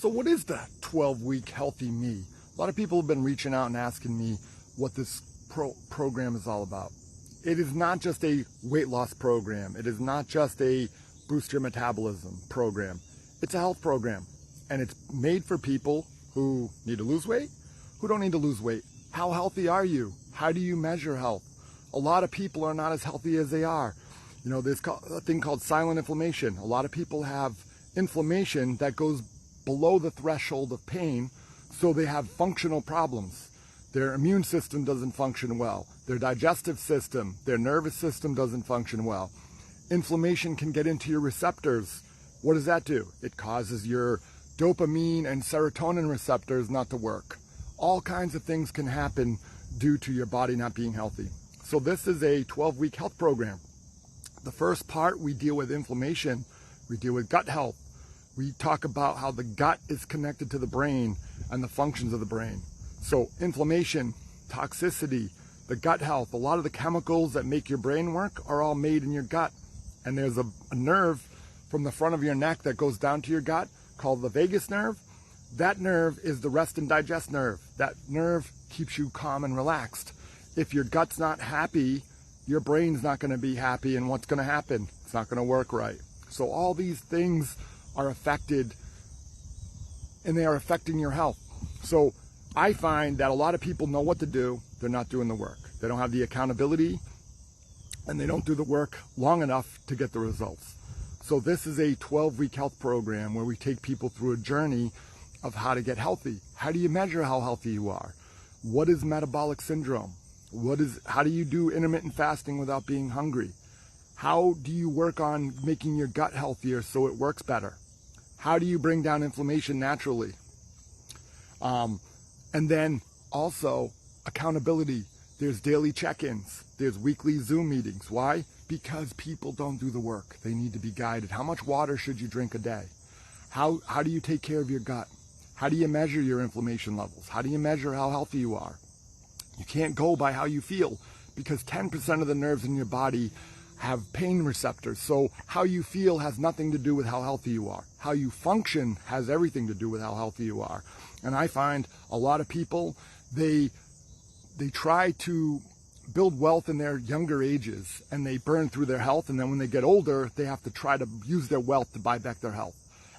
So what is the 12-week healthy me? A lot of people have been reaching out and asking me what this program is all about. It is not just a weight loss program. It is not just a boost your metabolism program. It's a health program, and it's made for people who need to lose weight, who don't need to lose weight. How healthy are you? How do you measure health? A lot of people are not as healthy as they are. You know, there's a thing called silent inflammation. A lot of people have inflammation that goes below the threshold of pain, so they have functional problems. Their immune system doesn't function well. Their digestive system, their nervous system doesn't function well. Inflammation can get into your receptors. What does that do? It causes your dopamine and serotonin receptors not to work. All kinds of things can happen due to your body not being healthy. So this is a 12-week health program. The first part, we deal with inflammation. We deal with gut health. We talk about how the gut is connected to the brain and the functions of the brain. So inflammation, toxicity, the gut health, a lot of the chemicals that make your brain work are all made in your gut. And there's a nerve from the front of your neck that goes down to your gut called the vagus nerve. That nerve is the rest and digest nerve. That nerve keeps you calm and relaxed. If your gut's not happy, your brain's not going to be happy, and what's going to happen? It's not going to work right. So all these things are affected, and they are affecting your health. So I find that a lot of people know what to do. They're not doing the work. They don't have the accountability, and they don't do the work long enough to get the results. So this is a 12-week health program where we take people through a journey of how to get healthy. How do you measure how healthy you are? What is metabolic syndrome? How do you do intermittent fasting without being hungry? How do you work on making your gut healthier so it works better? How do you bring down inflammation naturally? And then also accountability. There's daily check-ins. There's weekly Zoom meetings. Why? Because people don't do the work. They need to be guided. How much water should you drink a day? How do you take care of your gut? How do you measure your inflammation levels? How do you measure how healthy you are? You can't go by how you feel, because 10% of the nerves in your body have pain receptors. So how you feel has nothing to do with how healthy you are. How you function has everything to do with how healthy you are. And I find a lot of people, they try to build wealth in their younger ages, and they burn through their health, and then when they get older, they have to try to use their wealth to buy back their health.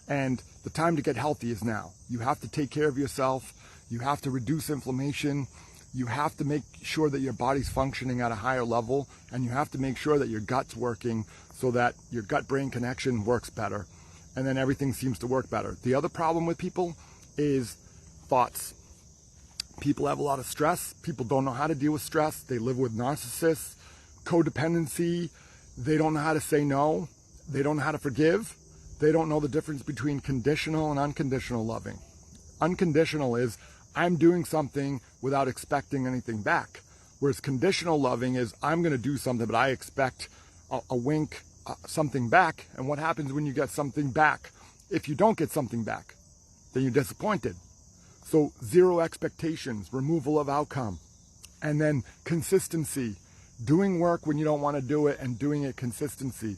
And the time to get healthy is now. You have to take care of yourself. You have to reduce inflammation. You have to make sure that your body's functioning at a higher level, and you have to make sure that your gut's working so that your gut-brain connection works better, and then everything seems to work better. The other problem with people is thoughts. People have a lot of stress. People don't know how to deal with stress. They live with narcissists, codependency. They don't know how to say no. They don't know how to forgive. They don't know the difference between conditional and unconditional loving. Unconditional is, I'm doing something without expecting anything back. Whereas conditional loving is, I'm going to do something, but I expect a wink, something back. And what happens when you get something back? If you don't get something back, then you're disappointed. So zero expectations, removal of outcome, and then consistency. Doing work when you don't want to do it and doing it consistently,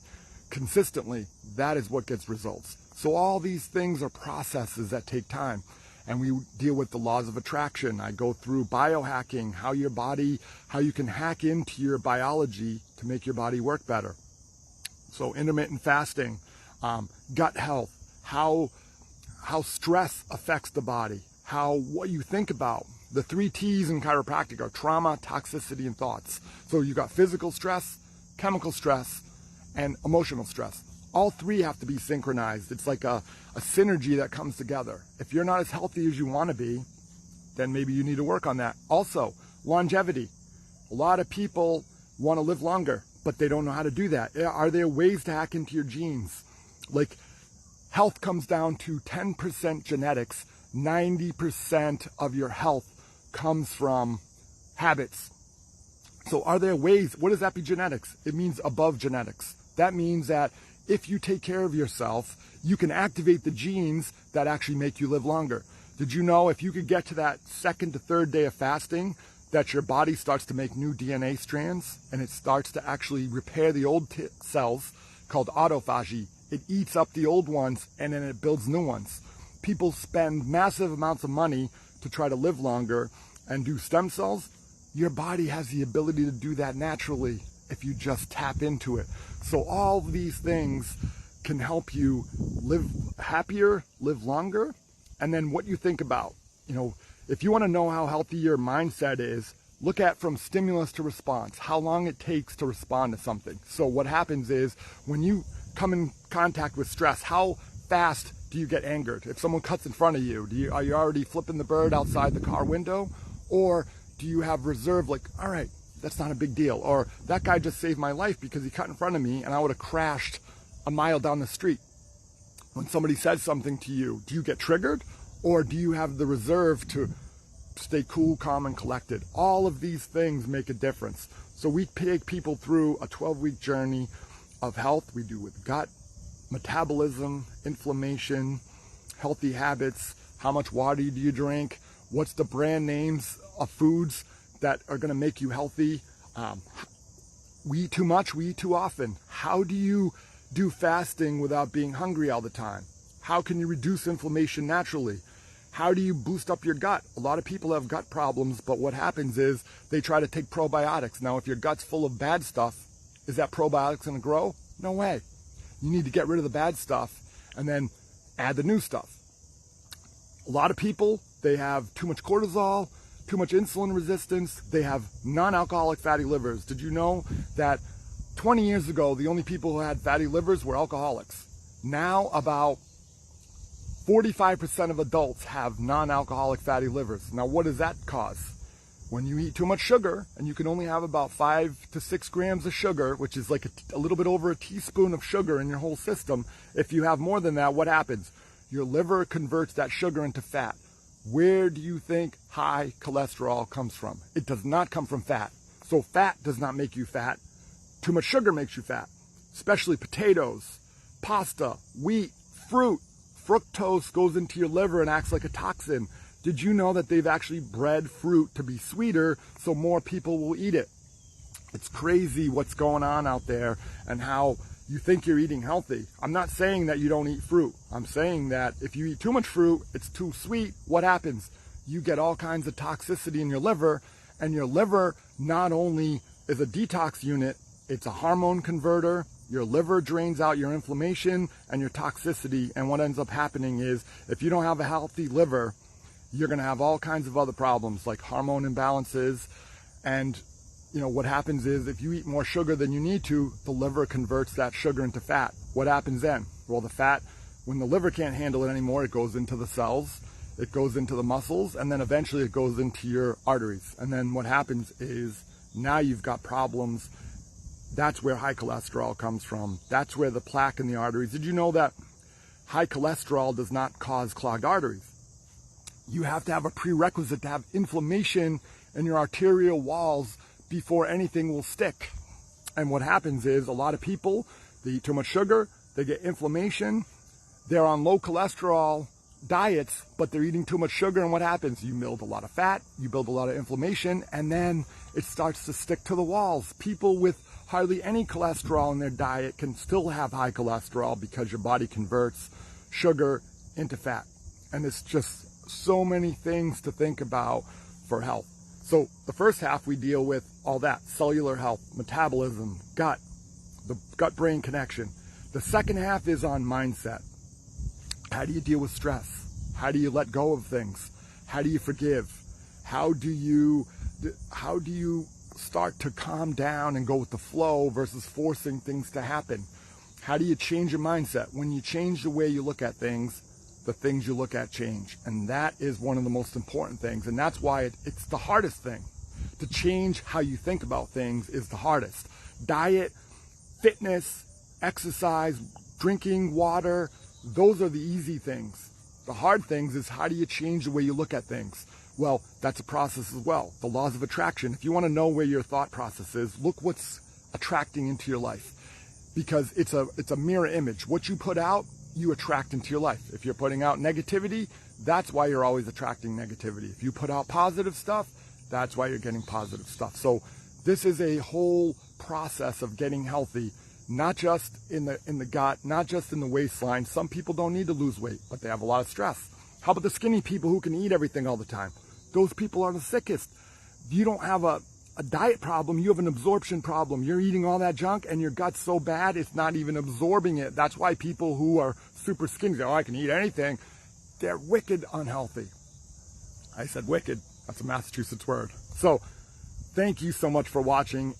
that is what gets results. So all these things are processes that take time. And we deal with the laws of attraction. I go through biohacking, how you can hack into your biology to make your body work better. So intermittent fasting, gut health, how stress affects the body, what you think about. The 3 T's in chiropractic are trauma, toxicity, and thoughts. So you got physical stress, chemical stress, and emotional stress. All 3 have to be synchronized. It's like a synergy that comes together. If you're not as healthy as you want to be, then maybe you need to work on that. Also, longevity. A lot of people want to live longer, but they don't know how to do that. Are there ways to hack into your genes? Like, health comes down to 10% genetics. 90% of your health comes from habits. So are there ways? What does that be, genetics? It means above genetics. That means that if you take care of yourself, you can activate the genes that actually make you live longer. Did you know if you could get to that 2nd to 3rd day of fasting, that your body starts to make new DNA strands, and it starts to actually repair the old cells, called autophagy. It eats up the old ones, and then it builds new ones. people spend massive amounts of money to try to live longer and do stem cells. Your body has the ability to do that naturally if you just tap into it. So all these things can help you live happier, live longer. And then what you think about, if you want to know how healthy your mindset is, look at from stimulus to response, how long it takes to respond to something. So what happens is when you come in contact with stress, how fast do you get angered? If someone cuts in front of you, are you already flipping the bird outside the car window? Or do you have reserve, like, all right, that's not a big deal. Or that guy just saved my life because he cut in front of me and I would have crashed a mile down the street. When somebody says something to you, do you get triggered? Or do you have the reserve to stay cool, calm, and collected? All of these things make a difference. So we take people through a 12-week journey of health. We do with gut, metabolism, inflammation, healthy habits, how much water do you drink, what's the brand names of foods that are going to make you healthy. We eat too much, we eat too often. How do you do fasting without being hungry all the time? How can you reduce inflammation naturally? How do you boost up your gut? A lot of people have gut problems, but what happens is they try to take probiotics. Now, if your gut's full of bad stuff, is that probiotics going to grow? No way. You need to get rid of the bad stuff and then add the new stuff. A lot of people, they have too much cortisol, too much insulin resistance. They have non-alcoholic fatty livers. Did you know that 20 years ago, the only people who had fatty livers were alcoholics? Now, about 45% of adults have non-alcoholic fatty livers. Now, what does that cause? When you eat too much sugar, and you can only have about 5 to 6 grams of sugar, which is like a little bit over a teaspoon of sugar in your whole system. If you have more than that, what happens? Your liver converts that sugar into fat. Where do you think high cholesterol comes from? It does not come from fat. So fat does not make you fat. Too much sugar makes you fat, especially potatoes, pasta, wheat, fruit. Fructose goes into your liver and acts like a toxin. Did you know that they've actually bred fruit to be sweeter so more people will eat it? It's crazy what's going on out there and how you think you're eating healthy. I'm not saying that you don't eat fruit. I'm saying that if you eat too much fruit, it's too sweet. What happens? You get all kinds of toxicity in your liver, and your liver not only is a detox unit, it's a hormone converter. Your liver drains out your inflammation and your toxicity, and what ends up happening is if you don't have a healthy liver, you're going to have all kinds of other problems like hormone imbalances. And what happens is if you eat more sugar than you need to, the liver converts that sugar into fat. What happens then? Well, the fat, when the liver can't handle it anymore, it goes into the cells, it goes into the muscles, and then eventually it goes into your arteries. And then what happens is now you've got problems. That's where high cholesterol comes from. That's where the plaque in the arteries. Did you know that high cholesterol does not cause clogged arteries? You have to have a prerequisite to have inflammation in your arterial walls before anything will stick. And what happens is a lot of people, they eat too much sugar, they get inflammation, they're on low cholesterol diets, but they're eating too much sugar, and what happens? You build a lot of fat, you build a lot of inflammation, and then it starts to stick to the walls. People with hardly any cholesterol in their diet can still have high cholesterol because your body converts sugar into fat. And it's just so many things to think about for health. So the first half, we deal with all that, cellular health, metabolism, gut, the gut-brain connection. The second half is on mindset. How do you deal with stress? How do you let go of things? How do you forgive? How do you start to calm down and go with the flow versus forcing things to happen? How do you change your mindset? When you change the way you look at things, the things you look at change. And that is one of the most important things. And that's why it's the hardest thing. To change how you think about things is the hardest. Diet, fitness, exercise, drinking water, those are the easy things. The hard things is how do you change the way you look at things? Well, that's a process as well. The laws of attraction. If you want to know where your thought process is, look what's attracting into your life. Because it's a mirror image. What you put out, you attract into your life. If you're putting out negativity, that's why you're always attracting negativity. If you put out positive stuff, that's why you're getting positive stuff. So this is a whole process of getting healthy, not just in the gut, not just in the waistline. Some people don't need to lose weight, but they have a lot of stress. How about the skinny people who can eat everything all the time? Those people are the sickest. You don't have a diet problem, you have an absorption problem. You're eating all that junk and your gut's so bad it's not even absorbing it. That's why people who are super skinny say, oh, I can eat anything. They're wicked unhealthy. I said wicked. That's a Massachusetts word. So thank you so much for watching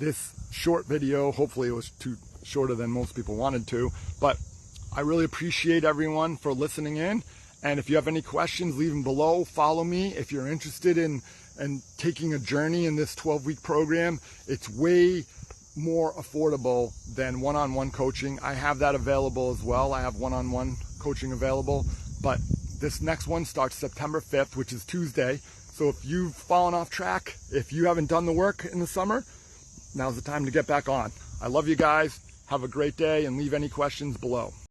this short video. Hopefully it was too shorter than most people wanted to, but I really appreciate everyone for listening in. And if you have any questions, leave them below. Follow me if you're interested in taking a journey in this 12-week program. It's way more affordable than one-on-one coaching. I have that available as well. I have one-on-one coaching available, but this next one starts September 5th, which is Tuesday. So if you've fallen off track, if you haven't done the work in the summer, now's the time to get back on. I love you guys. Have a great day and leave any questions below.